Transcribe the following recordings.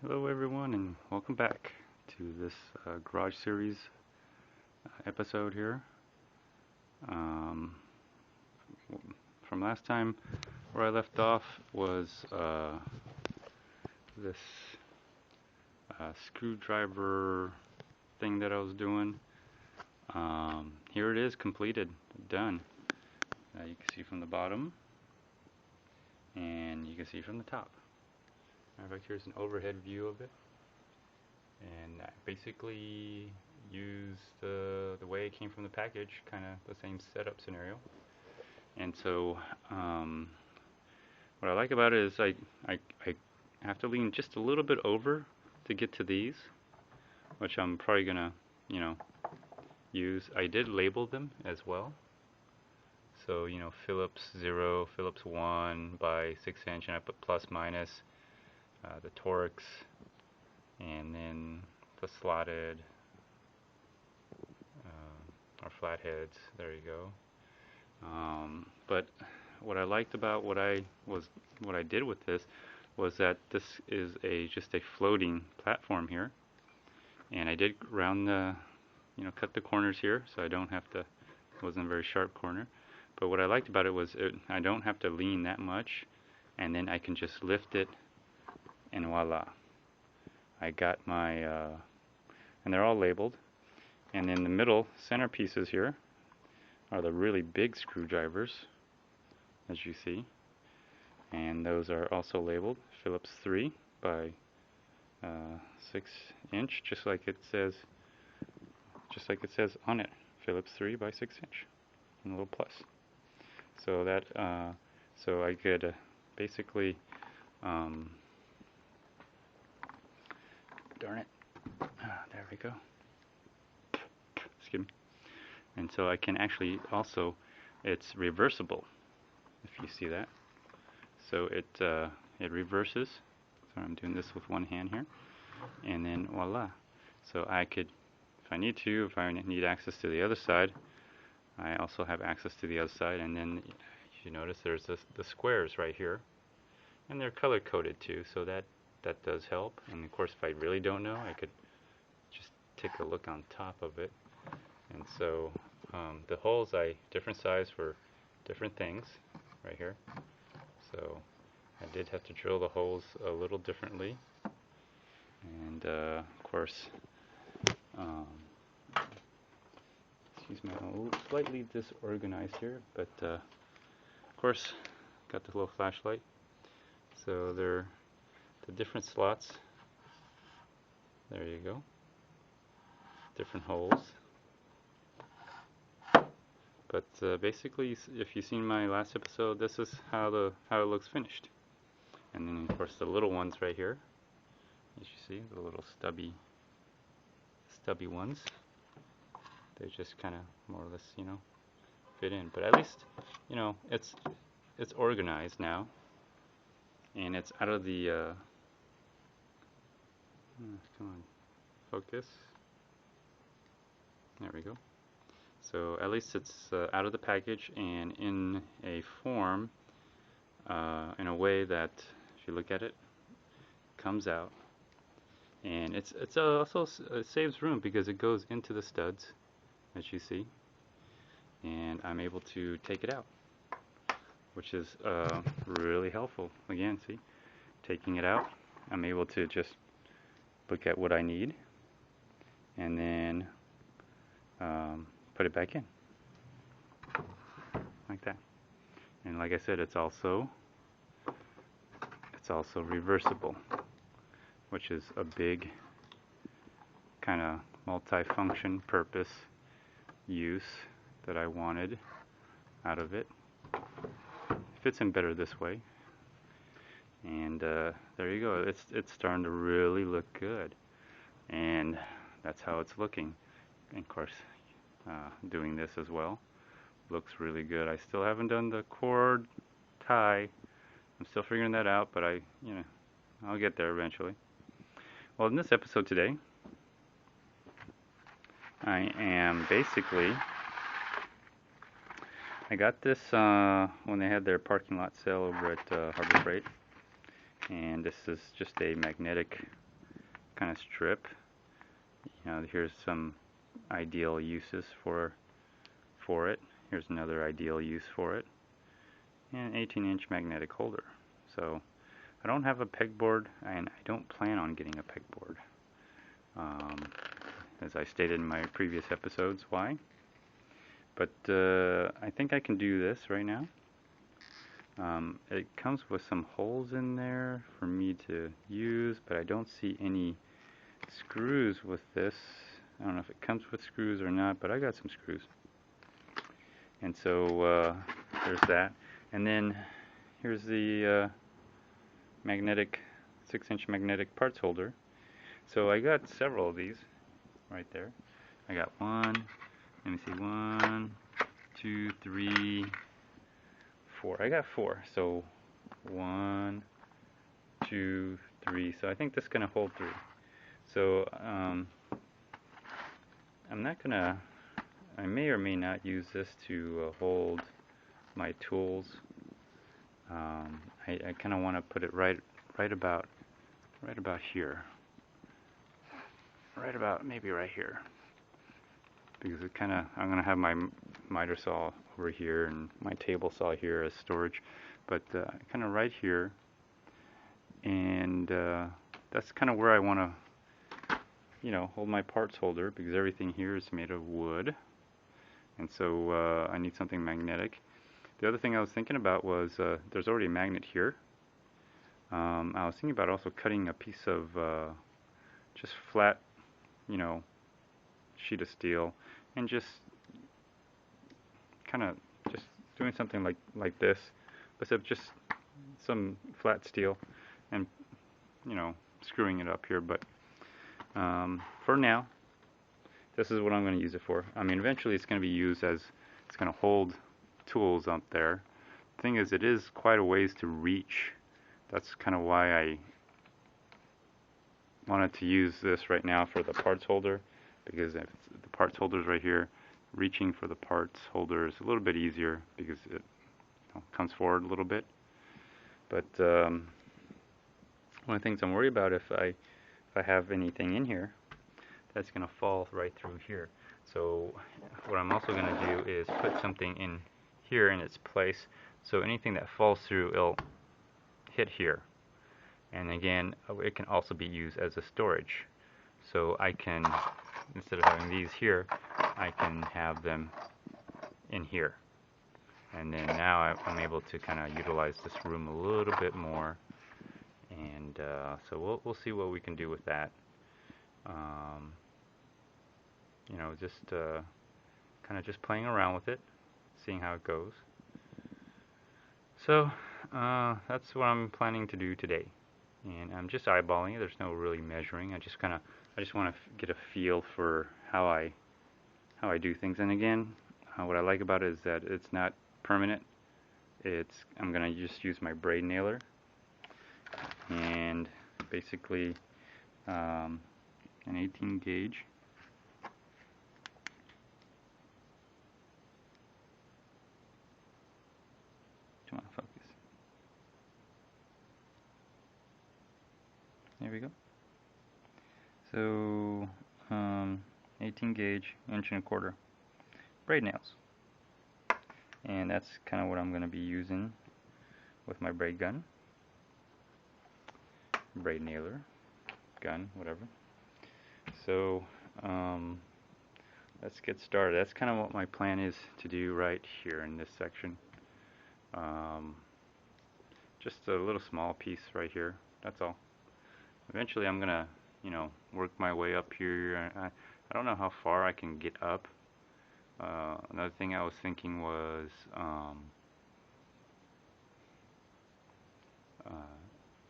Hello everyone and welcome back to this Garage Series episode here. Um, from last time where I left off was this screwdriver thing that I was doing. Here it is, completed, done. You can see from the bottom and you can see from the top. Matter of fact, here's an overhead view of it. And I basically used the way it came from the package, kind of the same setup scenario. And so what I like about it is I have to lean just a little bit over to get to these, which I'm probably gonna, use. I did label them as well. So, Phillips 0, Phillips 1 by 6 inch, and I put plus minus, the Torx, and then the slotted or flatheads. There you go. But what I liked about what I did with this was that this is just a floating platform here, and I did round the cut the corners here so I don't have to. It wasn't a very sharp corner, but what I liked about it was I don't have to lean that much, and then I can just lift it, and voila, I got my and they're all labeled. And in the middle center pieces here are the really big screwdrivers, as you see, and those are also labeled Phillips 3 by 6 inch, just like it says on it, Phillips 3 by 6 inch, and a little plus. So that so I could basically darn it, there we go. Excuse me. And so I can actually also, it's reversible, if you see that. So it reverses. So I'm doing this with one hand here, and then voila. So I could, if I need access to the other side, I also have access to the other side. And then you notice there's the squares right here, and they're color coded too, so that does help. And of course, if I really don't know, I could just take a look on top of it. And so the holes, different size for different things right here. So I did have to drill the holes a little differently. And of course, excuse me, I'm a little slightly disorganized here, but of course, got the little flashlight. So they're the different slots. There you go. Different holes. But basically, if you've seen my last episode, this is how it looks finished. And then of course the little ones right here, as you see, the little stubby ones, they just kind of more or less, fit in. But at least, it's organized now, and it's out of the come on, focus. There we go. So at least it's out of the package and in a form, in a way that, if you look at it, comes out. And it's also it saves room because it goes into the studs, as you see. And I'm able to take it out, which is really helpful. Again, see, taking it out, I'm able to just look at what I need, and then put it back in, like that. And like I said, it's also reversible, which is a big kind of multi-function purpose use that I wanted out of it. Fits in better this way. And there you go. It's starting to really look good, and that's how it's looking. And of course, doing this as well looks really good. I still haven't done the cord tie. I'm still figuring that out, but I'll get there eventually. Well, in this episode today, I am basically, I got this when they had their parking lot sale over at Harbor Freight, and this is just a magnetic kind of strip. Here's some ideal uses for it. Here's another ideal use for it. And an 18-inch magnetic holder. So I don't have a pegboard, and I don't plan on getting a pegboard. As I stated in my previous episodes, why. But I think I can do this right now. It comes with some holes in there for me to use, but I don't see any screws with this. I don't know if it comes with screws or not, but I got some screws. And so there's that. And then here's the magnetic 6-inch magnetic parts holder. So I got several of these right there. I got one, let me see, 1, 2, 3, 4. I got 4. So 1, 2, 3. So I think this is gonna hold 3. So I'm not gonna. I may or may not use this to hold my tools. I kind of want to put it right about here. Maybe right here. Because it kind of, I'm going to have my miter saw over here and my table saw here as storage. But kind of right here. And that's kind of where I want to, hold my parts holder, because everything here is made of wood. And so I need something magnetic. The other thing I was thinking about was there's already a magnet here. I was thinking about also cutting a piece of just flat, sheet of steel, and just kind of just doing something like this, except just some flat steel, and screwing it up here. But for now, this is what I'm going to use it for. I mean, eventually it's going to be used as, it's going to hold tools up there. The thing is, it is quite a ways to reach. That's kind of why I wanted to use this right now for the parts holder, because if the parts holder is right here, reaching for the parts holder is a little bit easier because it comes forward a little bit. But one of the things I'm worried about, if I have anything in here, that's going to fall right through here. So what I'm also going to do is put something in here in its place, so anything that falls through, it'll hit here. And again, it can also be used as a storage. So I can, instead of having these here, I can have them in here. And then now I'm able to kind of utilize this room a little bit more. And so we'll see what we can do with that. Just kind of just playing around with it, seeing how it goes. So that's what I'm planning to do today, and I'm just eyeballing it. There's no really measuring. I just want to get a feel for how I do things. And again, what I like about it is that it's not permanent. I'm gonna just use my braid nailer, and basically an 18 gauge. Come on, focus. There we go. So 18 gauge, 1.25" braid nails, and that's kind of what I'm going to be using with my braid gun, braid nailer, gun, whatever. So let's get started. That's kind of what my plan is to do right here in this section. Just a little small piece right here, that's all. Eventually I'm gonna work my way up here. I don't know how far I can get up. Another thing I was thinking was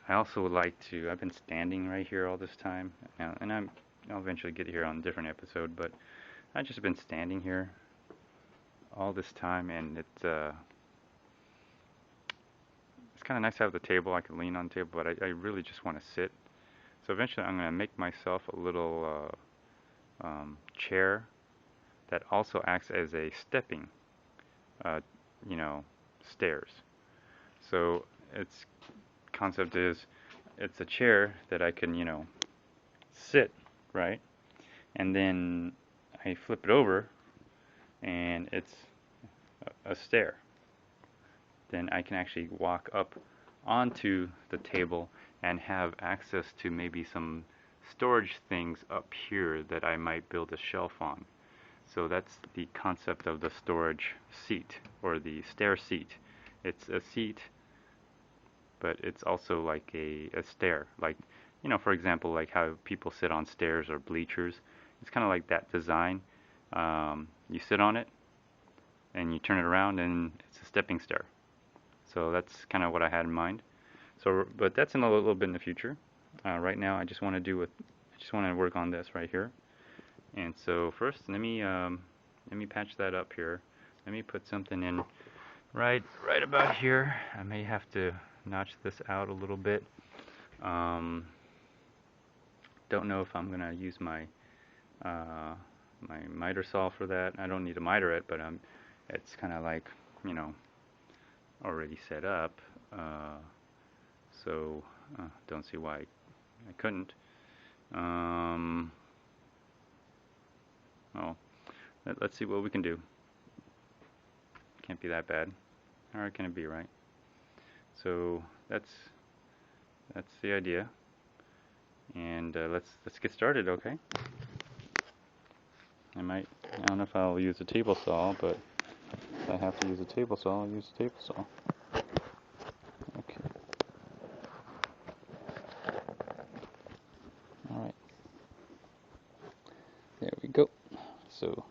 I also would like to, I've been standing right here all this time, and I'll eventually get here on a different episode, but I've just been standing here all this time, and it's kind of nice to have the table. I can lean on the table, but I really just want to sit. So eventually I'm going to make myself a little chair that also acts as a stepping, stairs. So its concept is, it's a chair that I can, sit, right? And then I flip it over and it's a stair. Then I can actually walk up onto the table and have access to maybe some storage things up here that I might build a shelf on. So that's the concept of the storage seat, or the stair seat. It's a seat, but it's also like a stair. Like, you know, for example, like how people sit on stairs or bleachers. It's kind of like that design. You sit on it, and you turn it around, and it's a stepping stair. So that's kind of what I had in mind. So, but that's in a little bit in the future. Right now, I just want to work on this right here. And so first, let me patch that up here. Let me put something in right about here. I may have to notch this out a little bit. Don't know if I'm gonna use my my miter saw for that. I don't need to miter it, but it's kind of like, you know, already set up. So don't see why I couldn't. Oh, let's see what we can do. Can't be that bad. How hard can it be, right? So that's the idea. And let's get started, okay? I don't know if I'll use a table saw, but if I have to use a table saw, I'll use a table saw. Okay. Alright. There we go. So,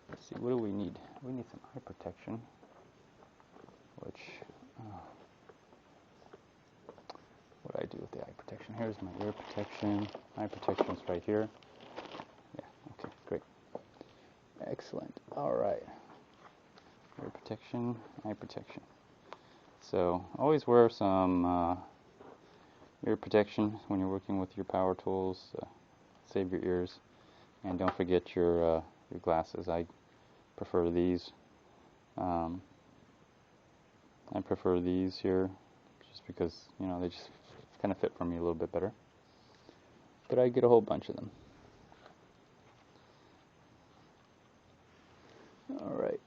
let's see, what do we need? We need some eye protection, which, what do I do with the eye protection? Here's my ear protection. Eye protection's right here. Yeah, okay, great. Excellent. Alright. Ear protection, eye protection. So, always wear some ear protection when you're working with your power tools. Save your ears. And don't forget your glasses. I prefer these. I prefer these here just because, you know, they just kind of fit for me a little bit better. But I get a whole bunch of them. Alright.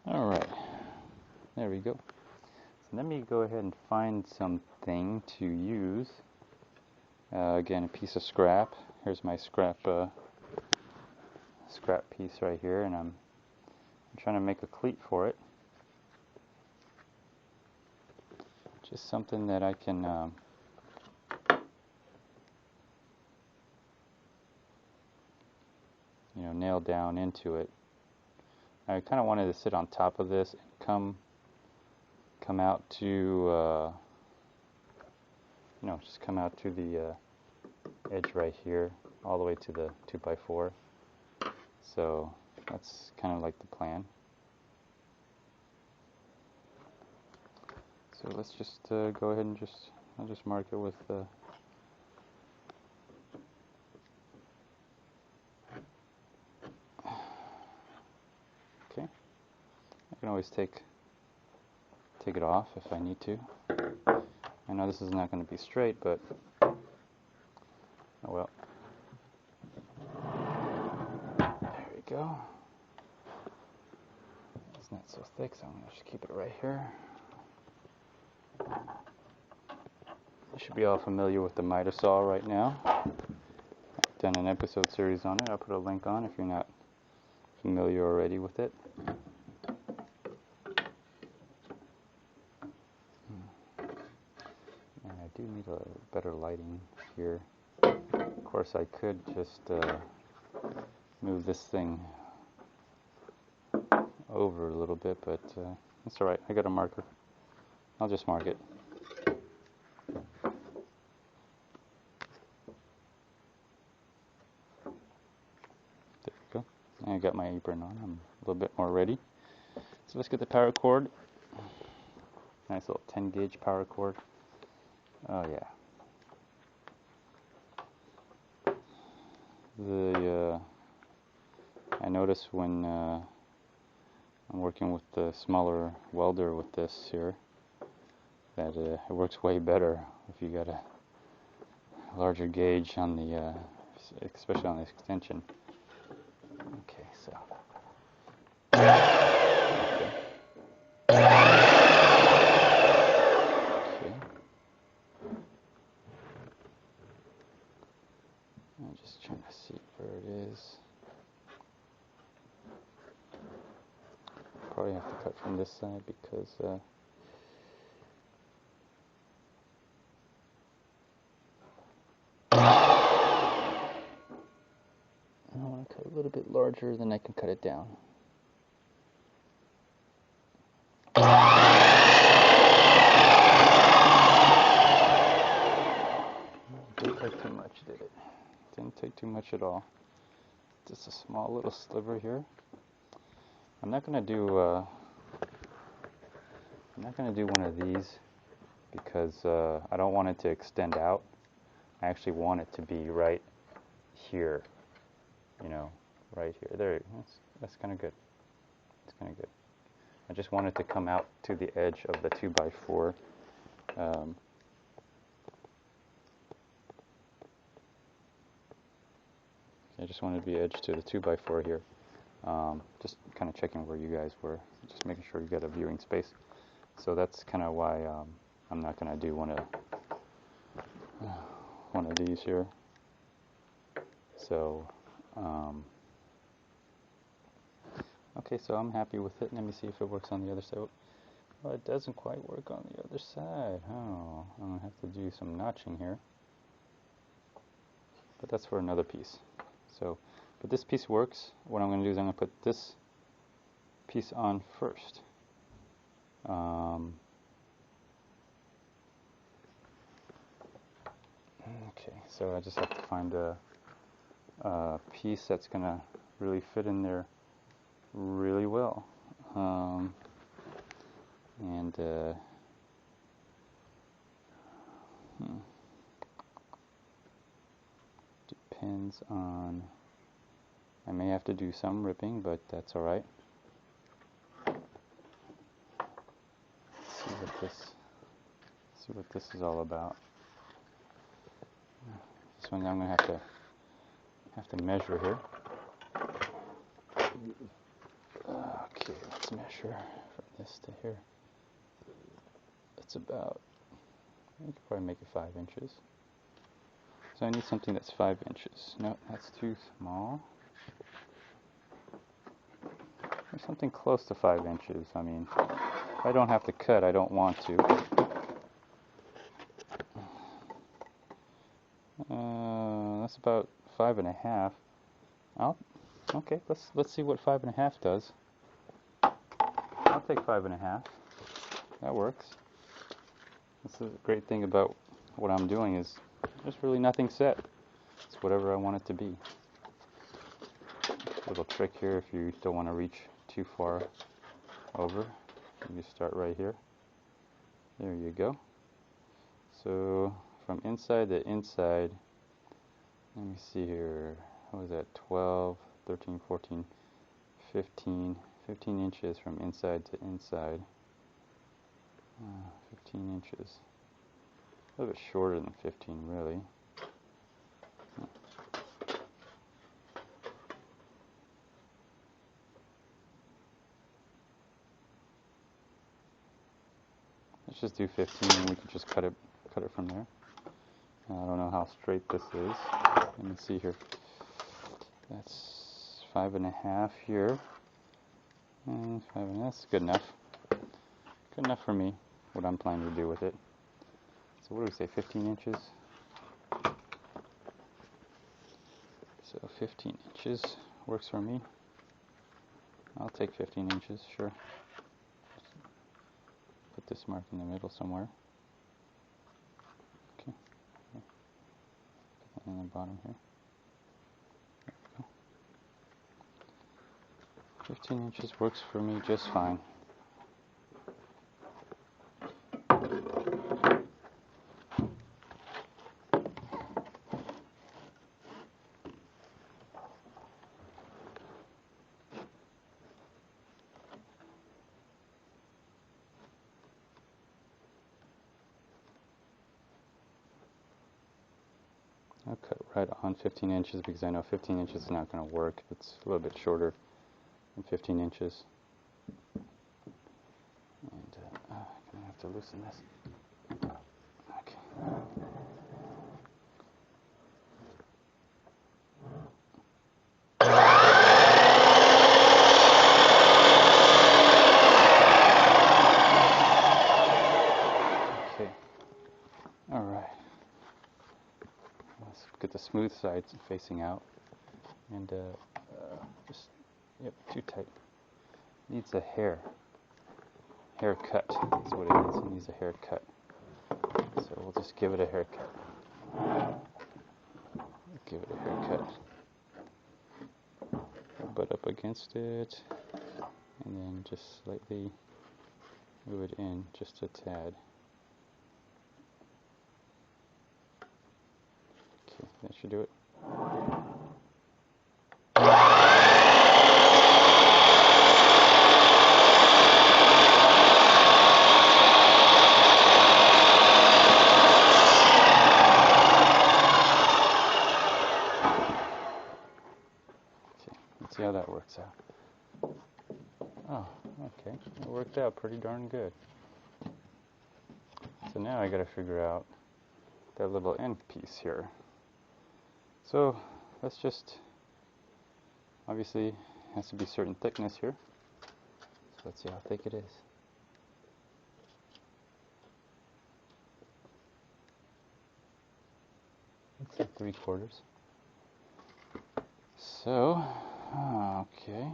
Alright. There we go. So let me go ahead and find something to use. Again, a piece of scrap. Here's my scrap piece right here, and I'm trying to make a cleat for it. Just something that I can you know, nail down into it. I kind of wanted to sit on top of this and come out to you know, just come out to the edge right here, all the way to the 2x4. So that's kind of like the plan. So let's just go ahead and I'll just mark it with okay. I can always take it off if I need to. I know this is not going to be straight, but oh well. There we go. It's not so thick, so I'm going to just keep it right here. You should be all familiar with the miter saw right now. I've done an episode series on it. I'll put a link on if you're not familiar already with it. And I do need a better lighting here. Of course, I could just move this thing over a little bit, but that's alright. I got a marker. I'll just mark it. There we go. I got my apron on. I'm a little bit more ready. So let's get the power cord. Nice little 10 gauge power cord. Oh yeah. I notice when I'm working with the smaller welder with this here that it works way better if you got a larger gauge on the, especially on the extension. Okay, so. I'm just trying to see where it is. Probably have to cut from this side because I want to cut a little bit larger, then I can cut it down. Didn't take too much, did it? Didn't take too much at all. Just a small little sliver here. I'm not gonna do one of these because I don't want it to extend out. I actually want it to be right here. You know, right here. There. That's kind of good. It's kind of good. I just want it to come out to the edge of the 2x4. I just wanted to be edge to the 2x4 here. Just kind of checking where you guys were, just making sure you got a viewing space. So that's kind of why I'm not going to do one of these here. So okay, so I'm happy with it. Let me see if it works on the other side. Well, it doesn't quite work on the other side. Oh, I'm going to have to do some notching here. But that's for another piece. So, but this piece works. What I'm going to do is I'm going to put this piece on first. Okay, so I just have to find a piece that's going to really fit in there really well. Depends on, I may have to do some ripping, but that's alright. See what this is all about. This one I'm going to have to measure here. Okay, let's measure from this to here. It's about, you could probably make it 5 inches. So I need something that's 5 inches. No, that's too small. There's something close to 5 inches. I mean, if I don't have to cut, I don't want to. That's about 5.5. Oh, okay. Let's see what 5.5 does. I'll take 5.5. That works. That's the great thing about what I'm doing is there's really nothing set. It's whatever I want it to be. Little trick here if you don't want to reach too far over. You start right here. There you go. So from inside to inside, let me see here. What was that? 12, 13, 14, 15 inches from inside to inside. 15 inches. A little bit shorter than 15, really. Let's just do 15 and we can just cut it from there. I don't know how straight this is. Let me see here. That's 5.5 here. And 5.5, that's good enough. Good enough for me, what I'm planning to do with it. So what do we say, 15 inches? So 15 inches works for me. I'll take 15 inches, sure. Put this mark in the middle somewhere. Okay. Put that in the bottom here. There we go. 15 inches works for me just fine. I'll cut right on 15 inches because I know 15 inches is not going to work. It's a little bit shorter than 15 inches. And I'm going to have to loosen this. Okay. Okay. All right. Let's get the smooth sides facing out. And just, yep, too tight. Needs a haircut. That's what it needs. It needs a haircut. So we'll just give it a haircut. Give it a haircut. Butt up against it, and then just slightly move it in just a tad. Okay, that should do it. See how that works out. Oh, okay. It worked out pretty darn good. So now I got to figure out that little end piece here. So let's just, obviously it has to be certain thickness here. So let's see how thick it is. It's like 3/4. So, okay.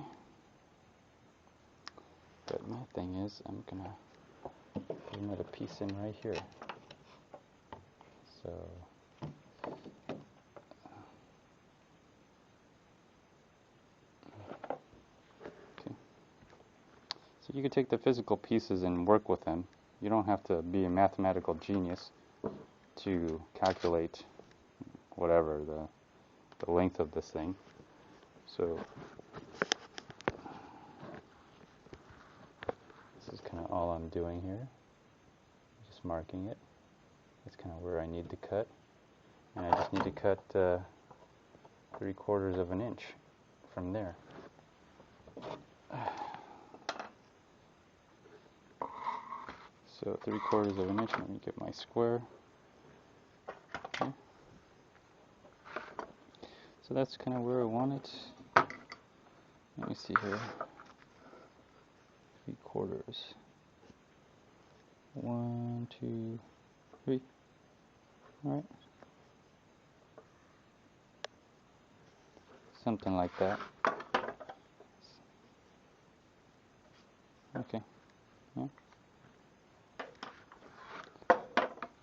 But my thing is, I'm gonna put another piece in right here. So, okay. So you could take the physical pieces and work with them. You don't have to be a mathematical genius to calculate whatever the length of this thing. So this is kind of all I'm doing here, just marking it. That's kind of where I need to cut, and I just need to cut 3/4 of an inch from there. So 3/4 of an inch. Let me get my square. Okay. So that's kind of where I want it. Let me see here. 3/4. 1, 2, 3. All right. Something like that. Okay. Yeah.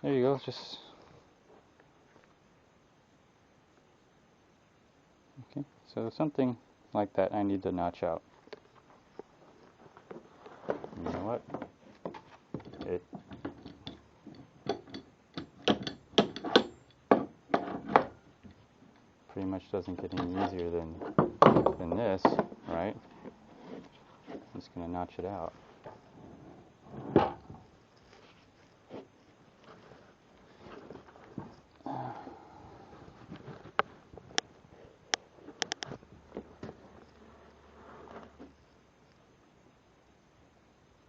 There you go. Just okay. So something like that I need to notch out. You know what? It pretty much doesn't get any easier than this, right? I'm just gonna notch it out.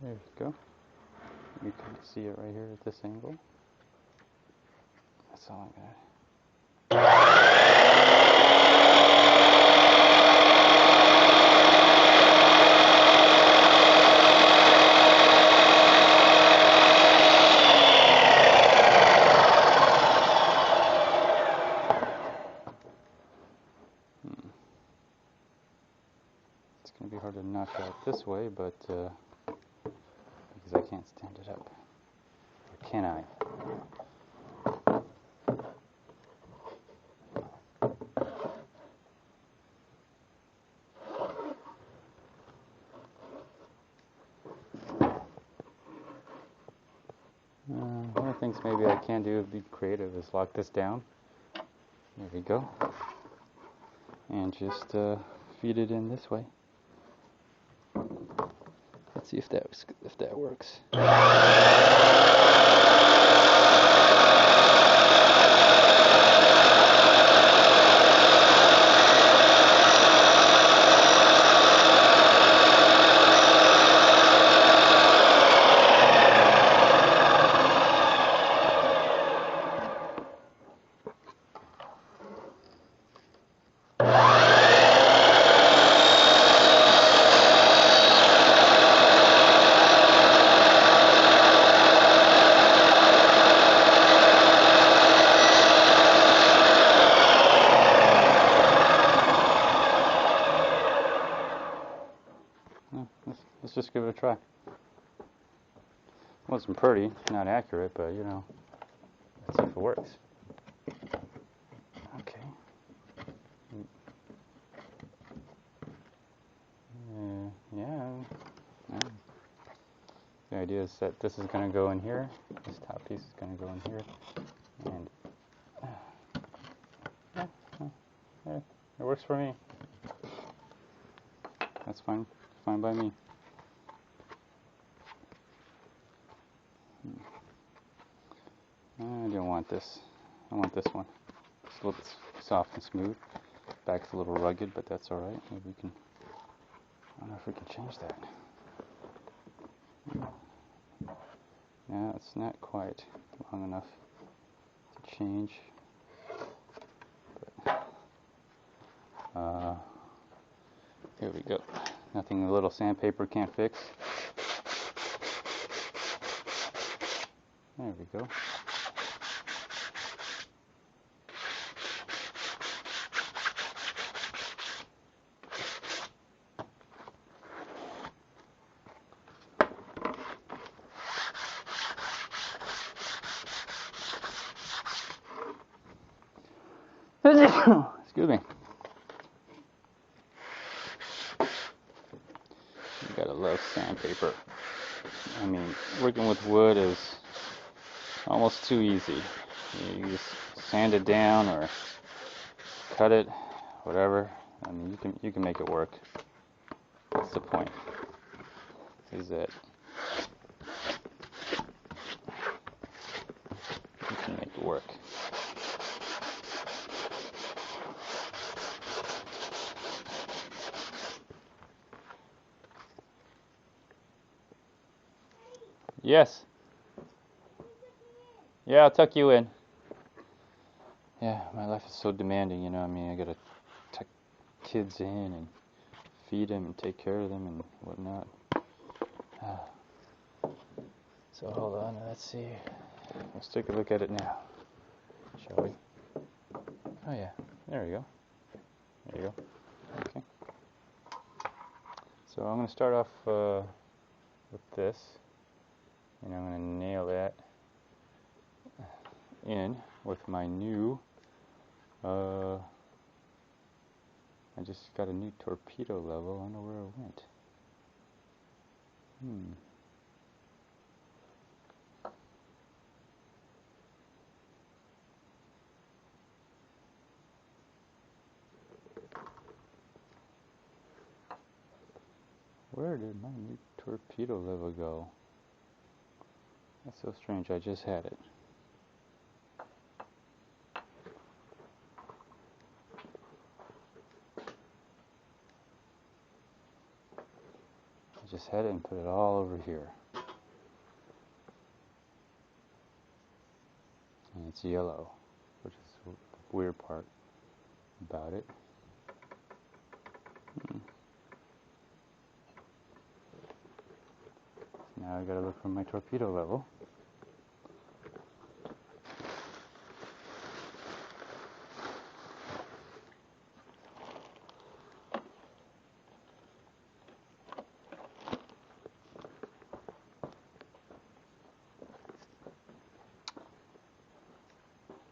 There you go. You can see it right here at this angle. That's all I got. It's going to be hard to notch out this way, but because I can't stand it up. Or can I? One of the things maybe I can do to be creative is lock this down. There we go. And just feed it in this way. Let's see if that works. it a try. Wasn't pretty, not accurate, but you know, let's see if it works. Okay. Yeah. The idea is that this is going to go in here. This top piece is going to go in here, and yeah, it works for me. That's fine. Fine by me. I don't want this. I want this one. It's a little bit soft and smooth. Back's a little rugged, but that's all right. Maybe we can. I don't know if we can change that. No, it's not quite long enough to change. But, here we go. Nothing a little sandpaper can't fix. There we go. Excuse me. You gotta love sandpaper. I mean, working with wood is almost too easy. You just sand it down or cut it, whatever. I mean, you can make it work. That's the point. Is that you can make it work. Yes. Yeah, I'll tuck you in. Yeah, my life is so demanding, you know. I mean, I gotta tuck kids in and feed them and take care of them and whatnot. So hold on, let's see. Let's take a look at it now, shall we? Oh yeah, there we go. There you go. Okay. So I'm gonna start off with this, and I'm gonna nail that in with my new. I just got a new torpedo level. I don't know where it went. Where did my new torpedo level go? That's so strange. I just had it. I just had it and put it all over here. And it's yellow, which is the weird part about it. Now I gotta look for my torpedo level.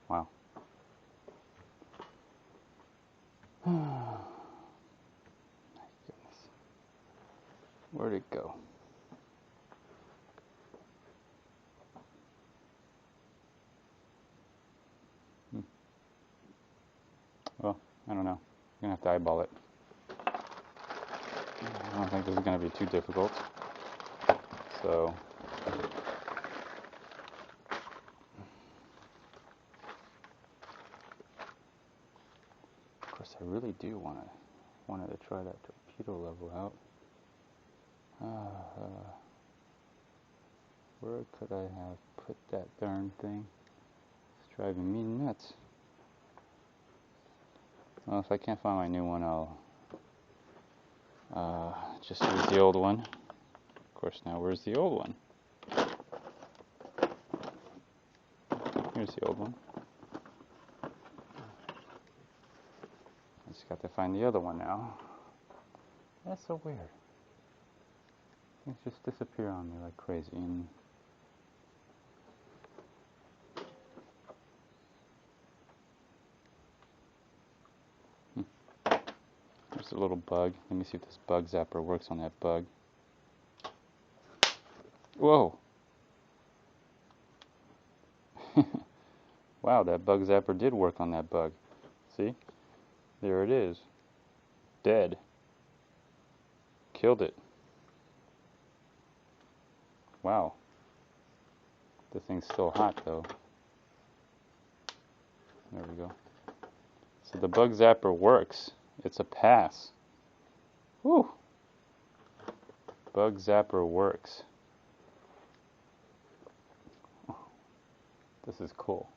Wow. My goodness. Where'd it go? Well, I don't know. I'm gonna have to eyeball it. I don't think this is gonna be too difficult. So of course I really do wanted to try that torpedo level out. Where could I have put that darn thing? It's driving me nuts. Well, if I can't find my new one, I'll just use the old one. Of course, now where's the old one? Here's the old one. I just got to find the other one now. That's so weird. things just disappear on me like crazy. And there's a little bug. Let me see if this bug zapper works on that bug. Whoa! Wow, that bug zapper did work on that bug. See? There it is. Dead. Killed it. Wow. The thing's still hot though. There we go. So the bug zapper works. It's a pass. Whew. Bug zapper works. This is cool.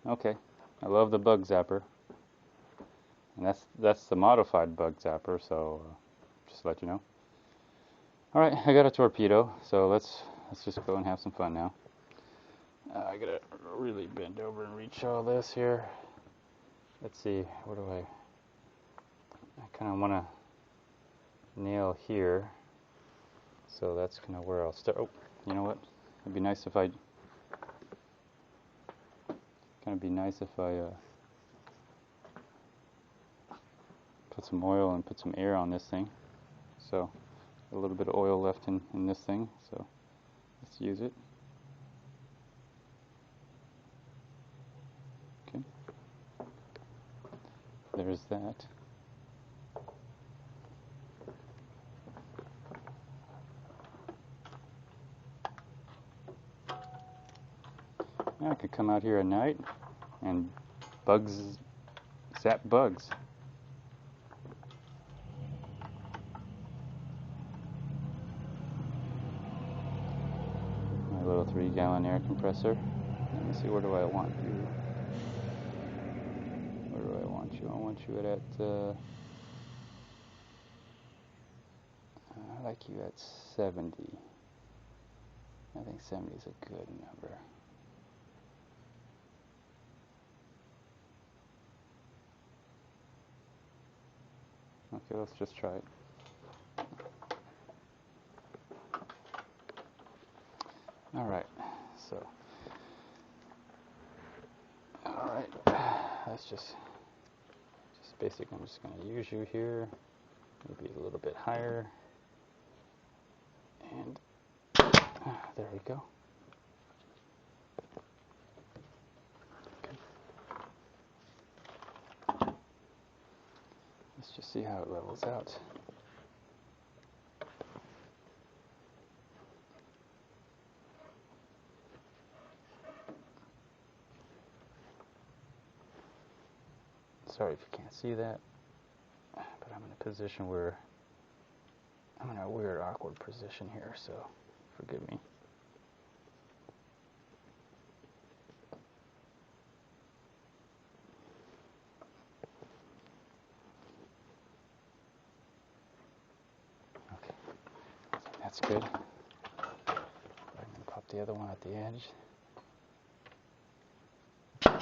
Okay, I love the bug zapper. And that's the modified bug zapper, so just to let you know. Alright, I got a torpedo, so let's just go and have some fun now. I gotta really bend over and reach all this here. Let's see, where do I kind of want to nail here. So that's kind of where I'll start. Oh, you know what? It'd be nice if I put some oil and put some air on this thing. So a little bit of oil left in this thing, so let's use it. Okay, there's that. Now I could come out here at night and zap bugs. My little 3-gallon air compressor. Let me see, where do I want you? Where do I want you? I want you at I like you at 70. I think 70 is a good number. Okay, let's just try it. Alright, so let's just basically, I'm just going to use you here, maybe a little bit higher, and there we go. Okay. Let's just see how it levels out. Sorry if you can't see that, but I'm in a position where I'm in a weird, awkward position here, so forgive me. Okay, so that's good. I'm going to pop the other one at the edge. There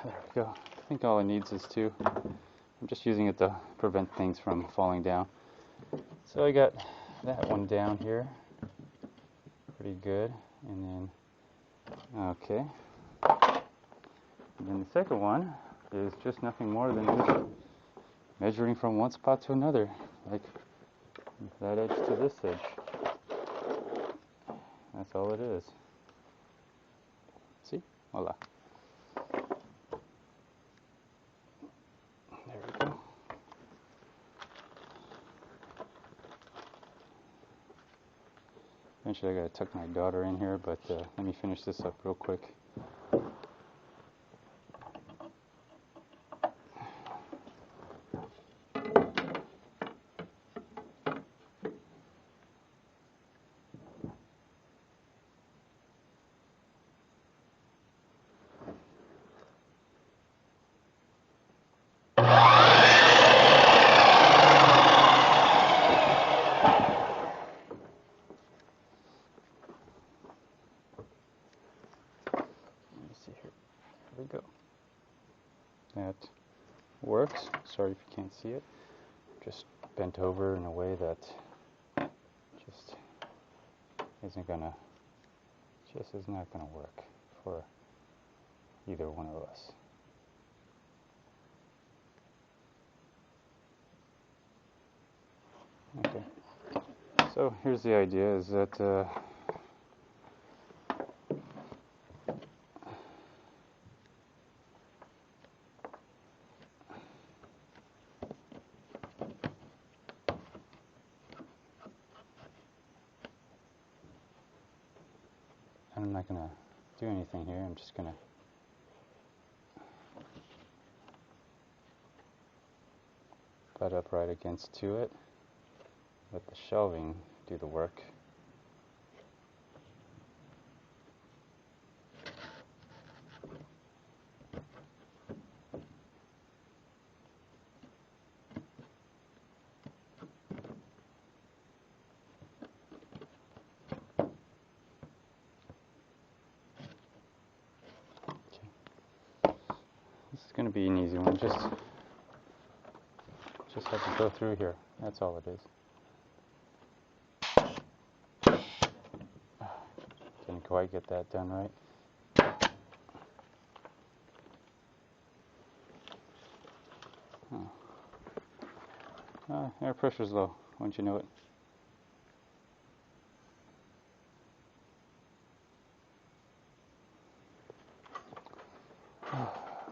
we go. I think all it needs is two. I'm just using it to prevent things from falling down. So I got that one down here. Pretty good. And then, okay. And then the second one is just nothing more than just measuring from one spot to another. Like that edge to this edge. That's all it is. See? Voila. Eventually I gotta tuck my daughter in here, but let me finish this up real quick. There we go. That works. Sorry if you can't see it. Just bent over in a way that isn't gonna, just is not gonna work for either one of us. Okay, so here's the idea, is that I'm not going to do anything here. I'm just going to butt up right against to it, let the shelving do the work. This is going to be an easy one. Just have to go through here. That's all it is. Didn't quite get that done right. Air pressure's low. Won't you know it?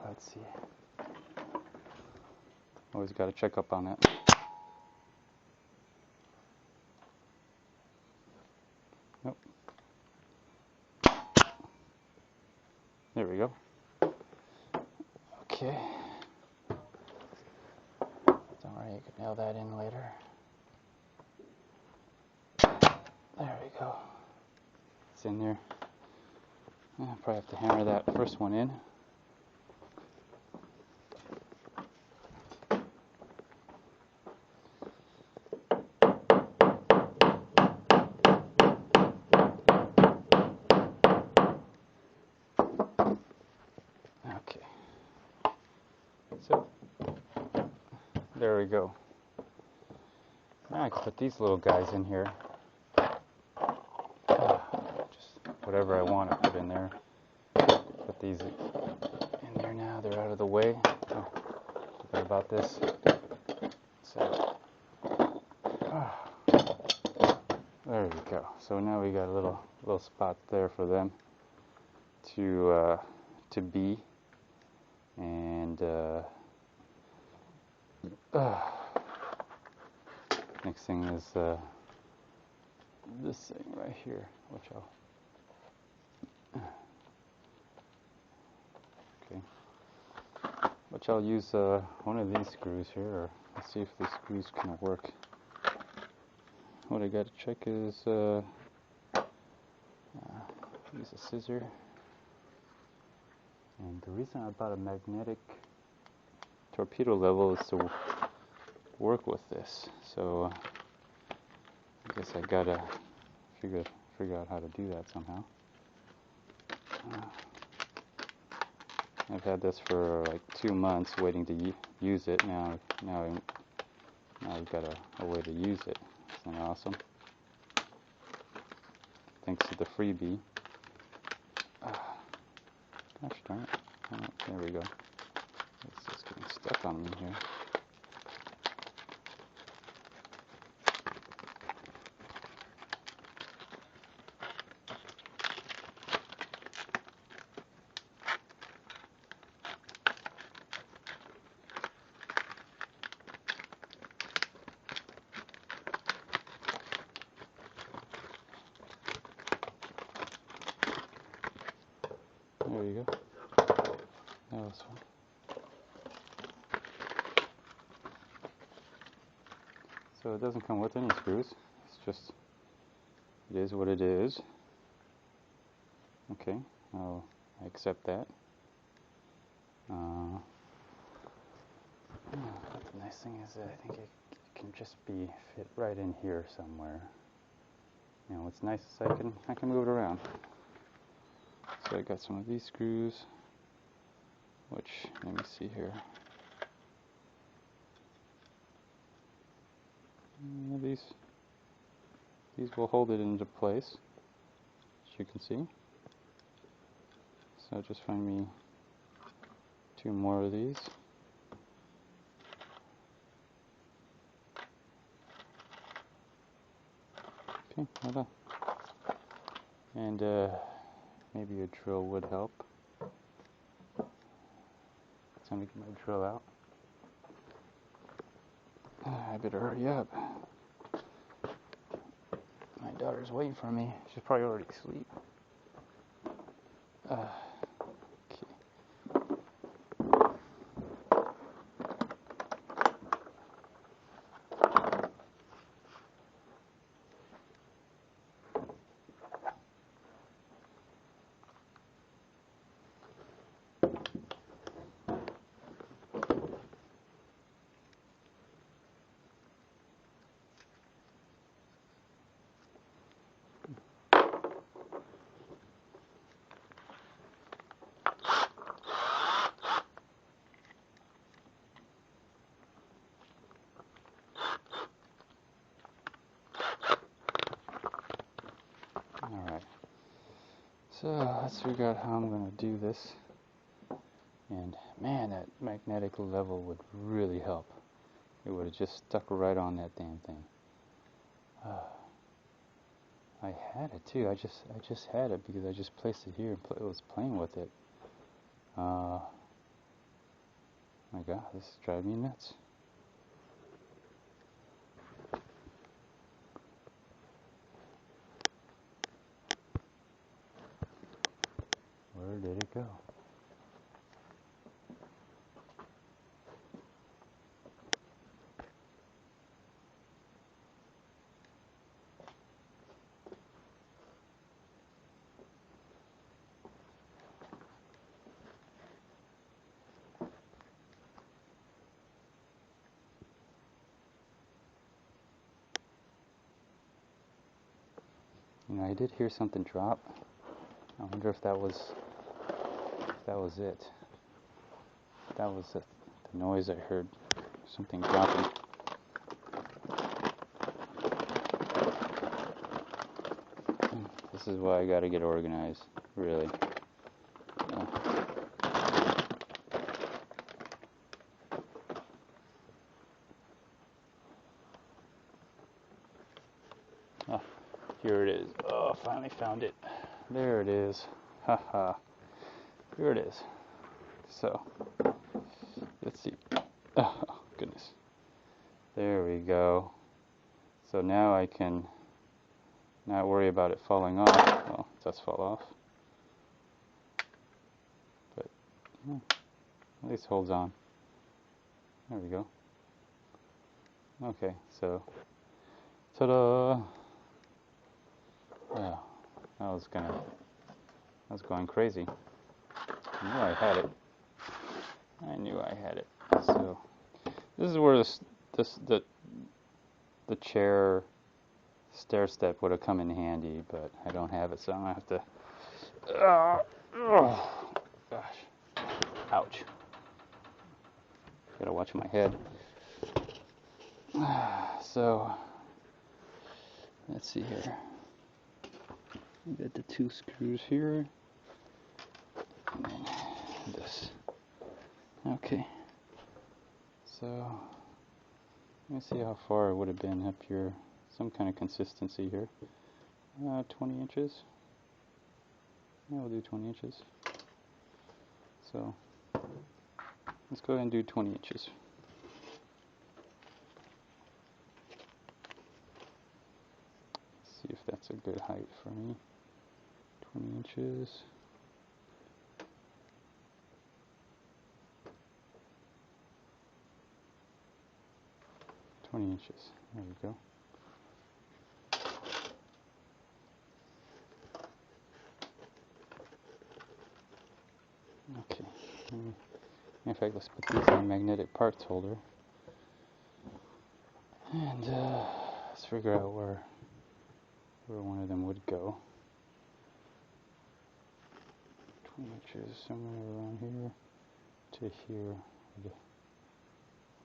Let's see. Always got to check up on that. Nope. There we go. Okay. Don't worry, you can nail that in later. There we go. It's in there. I'll probably have to hammer that first one in. Okay. So, there we go. Now I can put these little guys in here. Just whatever I want to put in there. Put these in there now. They're out of the way. Oh, forgot about this. So, there we go. So now we got a little spot there for them to be, and next thing is this thing right here, which I'll use one of these screws here, or let's see if these screws can work. What I got to check is use a scissor, and the reason I bought a magnetic torpedo level is to work with this. So I guess I gotta figure out how to do that somehow. I've had this for like 2 months waiting to use it. Now I've got a way to use it. Isn't that awesome? Thanks to the freebie. Gosh darn it. Oh, there we go. It's just getting stuck on me here. There you go. That was fun. So it doesn't come with any screws. It's just, it is what it is. Okay, I accept that. The nice thing is that I think it can just be fit right in here somewhere. You know, what's nice is I can move it around. So I got some of these screws, which, let me see here. These will hold it into place. you can see. So just find me 2 more of these. Okay, well done. And maybe a drill would help. Time to get my drill out. I better hurry up. My daughter's waiting for me. She's probably already asleep. Okay. Alright, so let's figure out how I'm going to do this. And man, that magnetic level would really help. It would have just stuck right on that damn thing. I had it too. I just had it because I just placed it here and was playing with it. My God, this is driving me nuts. Where did it go? You know, I did hear something drop. I wonder if that was it. That was the noise I heard. Something dropping. This is why I gotta get organized, really. Oh, here it is. Oh, finally found it. There it is. Haha. Here it is. So, let's see. Oh, goodness. There we go. So now I can not worry about it falling off. Well, it does fall off. But at least holds on. There we go. Okay, so ta-da! Yeah, I was going crazy. I knew I had it. I knew I had it. So this is where the chair stair step would have come in handy, but I don't have it, so I'm gonna have to. Oh gosh! Ouch! Gotta watch my head. So let's see here. We got the 2 screws here, and then this. Okay. So let me see how far it would have been up here. Some kind of consistency here. 20 inches. Yeah, we'll do 20 inches. So let's go ahead and do 20 inches. See if that's a good height for me. 20 inches. There we go. Okay. In fact, let's put these in a magnetic parts holder. And let's figure out where one of them would go. 20 inches, somewhere around here to here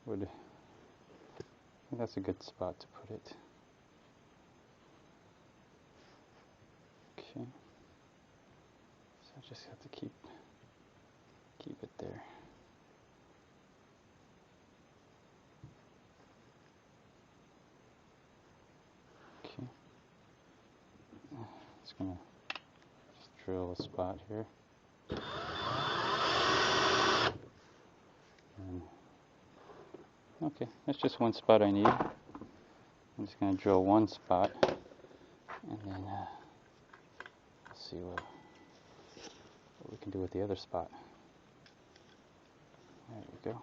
would I think that's a good spot to put it. Okay. just have to keep it there. Okay. Just gonna drill a spot here. Okay, that's just one spot I need. I'm just going to drill one spot, and then see what we can do with the other spot. There we go.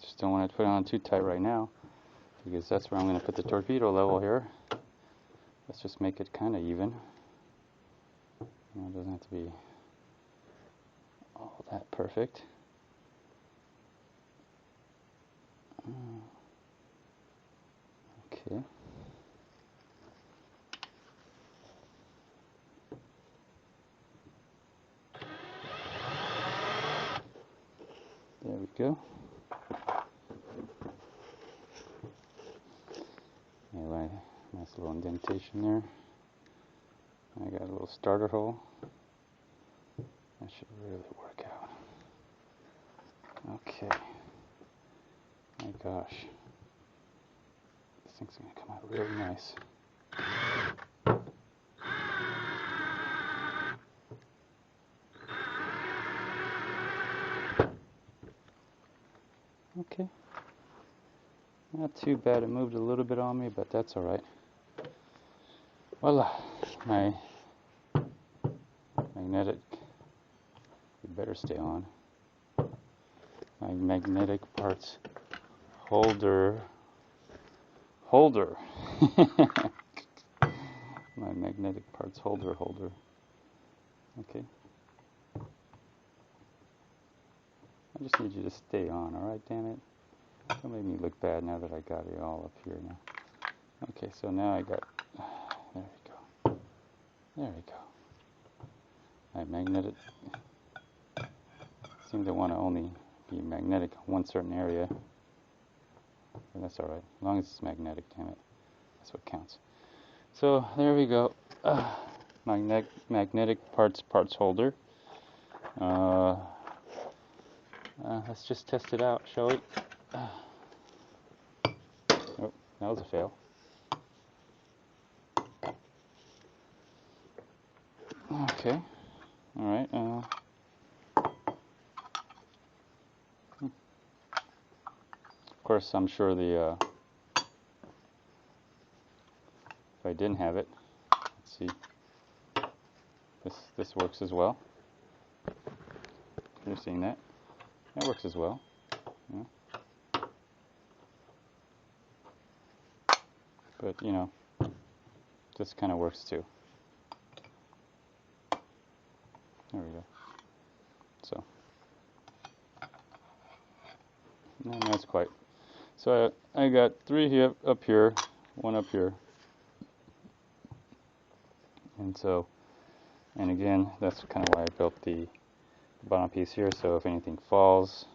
Just don't want to put it on too tight right now, because that's where I'm going to put the torpedo level here. Let's just make it kind of even. It doesn't have to be all that perfect. Okay. There we go. Anyway, nice little indentation there. I got a little starter hole. That should really work out. Okay. My gosh. This thing's going to come out really nice. Okay. Not too bad. It moved a little bit on me, but that's alright. Voila. My magnetic, you better stay on. My magnetic parts holder. My magnetic parts holder. Okay. I just need you to stay on, alright, damn it? Don't make me look bad now that I got it all up here now. Okay, so now I got, there we go. My magnetic, seem to want to only be magnetic on one certain area. But that's alright, as long as it's magnetic, damn it. That's what counts. So, there we go. Magnetic parts holder. Let's just test it out, shall we? Oh, that was a fail. Okay. Alright. Of course, I'm sure the if I didn't have it, let's see. This works as well. You're seeing that? That works as well. Yeah. But you know, this kind of works too. There we go. So, no, that's quite. So I got 3 here, up here, 1 up here, and so, and again, that's kind of why I built the bottom piece here. So if anything falls,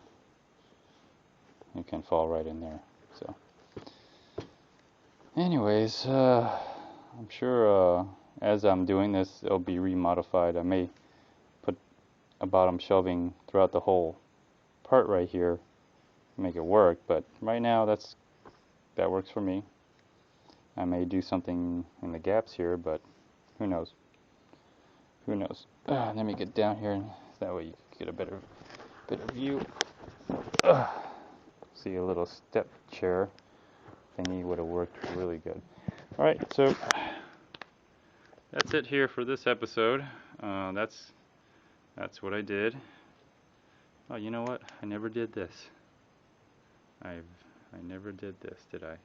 it can fall right in there. So, anyways, I'm sure as I'm doing this, it'll be remodified. I may put a bottom shelving throughout the whole part right here, make it work. But right now, that works for me. I may do something in the gaps here, but who knows? Who knows? Let me get down here, and that way you can get a better view. See, a little step chair thingy would have worked really good. All right, so that's it here for this episode. That's what I did. Oh, you know what? I never did this. I never did this, did I?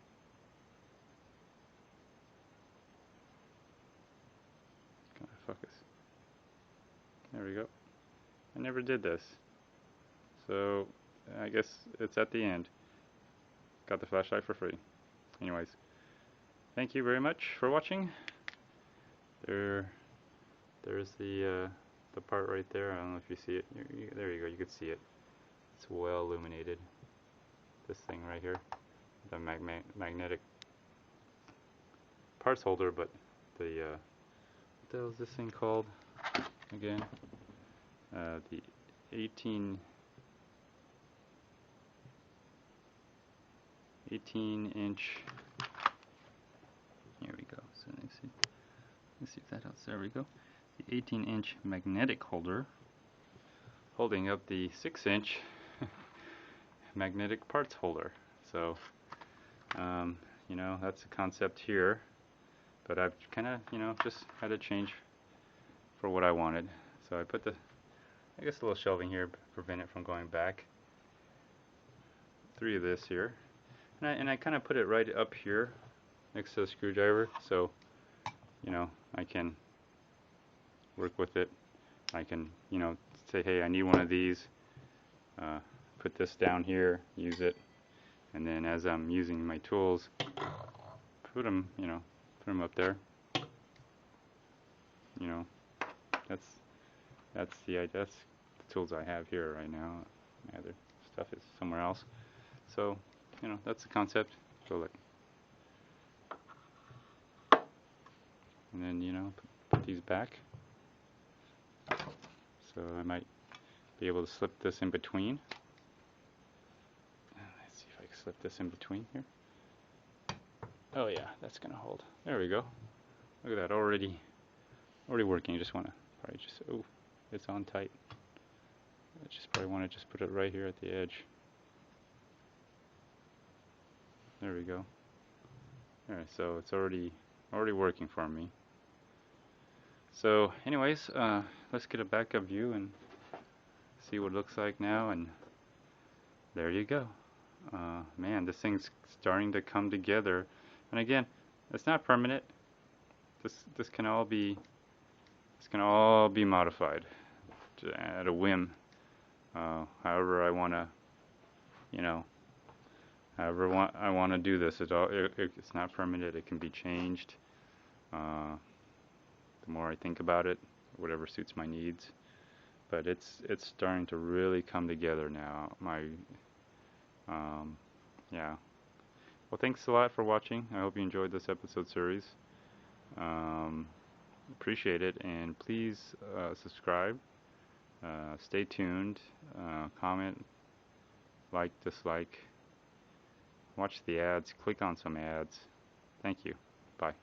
There we go. I never did this. So I guess it's at the end. Got the flashlight for free. Anyways, thank you very much for watching. There's the part right there. I don't know if you see it. There you go. You can see it. It's well illuminated. This thing right here, the magnetic parts holder, but the what the hell is this thing called again? The 18 inch. Here we go. So let's see if that helps. There we go. The 18-inch magnetic holder holding up the 6-inch magnetic parts holder. So you know, that's the concept here, but I've kind of, you know, just had to change for what I wanted. So I put the, I guess, a little shelving here to prevent it from going back. 3 of this here, and I kind of put it right up here next to the screwdriver, so you know I can work with it. I can, you know, say, hey, I need one of these. Put this down here, use it, and then as I'm using my tools, put them, you know, put them up there. You know, that's the tools I have here right now. My other stuff is somewhere else. So, you know, that's the concept. So like, and then, you know, put these back. So I might be able to slip this in between. Let's see if I can slip this in between here. Oh yeah, that's gonna hold. There we go. Look at that, already working. You just wanna probably just, oh, it's on tight. I just probably wanna just put it right here at the edge. There we go. Alright, so it's already working for me. So anyways, let's get a backup view and see what it looks like now, and there you go. Man, this thing's starting to come together. And again, it's not permanent. This can all be modified at a whim. However I wanna, you know, however I wanna do this. It's not permanent. It can be changed. The more I think about it, whatever suits my needs. But it's starting to really come together now. Yeah. Well, thanks a lot for watching. I hope you enjoyed this episode series. Appreciate it, and please subscribe. Stay tuned. Comment, like, dislike. Watch the ads. Click on some ads. Thank you. Bye.